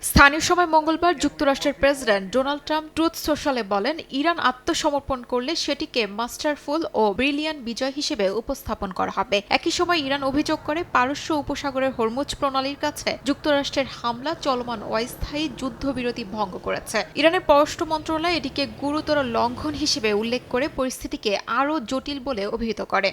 স্থানীয় সময় মঙ্গলবার যুক্তরাষ্ট্রের প্রেসিডেন্ট ডোনাল্ড ট্রাম্প ট্রুথ সোশ্যালে বলেন, ইরান আত্মসমর্পণ করলে সেটিকে মাস্টারফুল ও ব্রিলিয়ান্ট বিজয় হিসেবে উপস্থাপন করা হবে। একই সময় ইরান অভিযোগ করে পারস্য উপসাগরের হরমুজ প্রণালীর কাছে যুক্তরাষ্ট্রের হামলা চলমান অস্থায়ী যুদ্ধবিরতি ভঙ্গ করেছে। ইরানের পররাষ্ট্র মন্ত্রণালয় এটিকে গুরুতর লঙ্ঘন হিসেবে উল্লেখ করে পরিস্থিতিকে আরও জটিল বলে অভিহিত করে।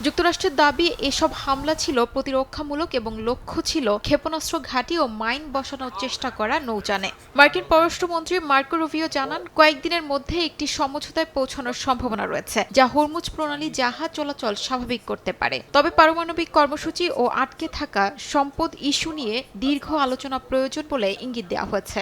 যুক্তরাষ্ট্রের দাবি, এসব হামলা ছিল প্রতিরক্ষামূলক এবং লক্ষ্য ছিল ক্ষেপণাস্ত্র ঘাঁটি ও মাইন বসানোর চেষ্টা করা নৌযানে। মার্কিন পররাষ্ট্রমন্ত্রী মার্কো রুবিও জানান, কয়েকদিনের মধ্যে একটি সমঝোতায় পৌঁছানোর সম্ভাবনা রয়েছে, যা হরমুজ প্রণালী জাহাজ চলাচল স্বাভাবিক করতে পারে। তবে পারমাণবিক কর্মসূচি ও আটকে থাকা সম্পদ ইস্যু নিয়ে দীর্ঘ আলোচনা প্রয়োজন বলে ইঙ্গিত দেওয়া হয়েছে।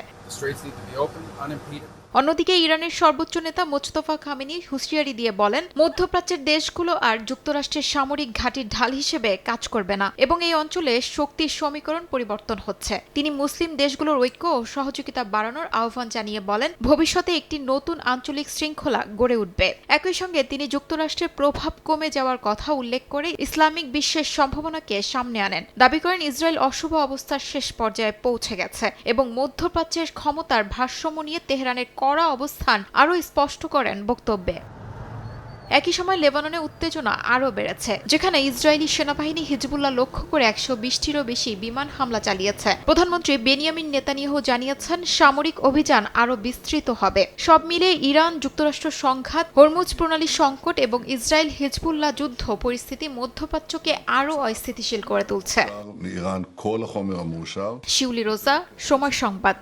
অন্যদিকে ইরানের সর্বোচ্চ নেতা মোজতফা খামেনি হুঁশিয়ারি দিয়ে বলেন, মধ্যপ্রাচ্যের দেশগুলো আর যুক্তরাষ্ট্রের সামরিক ঘাঁটির ঢাল হিসেবে কাজ করবে না এবং এই অঞ্চলে শক্তির সমীকরণ পরিবর্তন হচ্ছে। তিনি মুসলিম দেশগুলোর ঐক্য ও সহযোগিতা বাড়ানোর আহ্বান জানিয়ে বলেন, ভবিষ্যতে একটি নতুন আঞ্চলিক শৃঙ্খলা গড়ে উঠবে। একই সঙ্গে তিনি যুক্তরাষ্ট্রের প্রভাব কমে যাওয়ার কথা উল্লেখ করে ইসলামিক বিশ্বের সম্ভাবনাকে সামনে আনেন। দাবি করেন, ইসরায়েল অশুভ অবস্থার শেষ পর্যায়ে পৌঁছে গেছে এবং মধ্যপ্রাচ্যের ক্ষমতার ভারসাম্য নিয়ে তেহরানের কড়া অবস্থান আরও স্পষ্ট করেন বক্তব্যে। একই সময় লেবাননে উত্তেজনা আরও বেড়েছে, যেখানে ইসরায়েলি সেনাবাহিনী হিজবুল্লাহ লক্ষ্য করে ১২০টিরও বেশি বিমান হামলা চালিয়েছে। প্রধানমন্ত্রী বেনিয়ামিন নেতানিয়াহু জানিয়েছেন, সামরিক অভিযান আরও বিস্তৃত হবে। সব মিলিয়ে ইরান যুক্তরাষ্ট্র সংঘাত, হরমুজ প্রণালী সংকট এবং ইসরায়েল হিজবুল্লাহ যুদ্ধ পরিস্থিতি মধ্যপ্রাচ্যকে আরও অস্থিতিশীল করে তুলছে। শিউলি রোজা, সময় সংবাদ।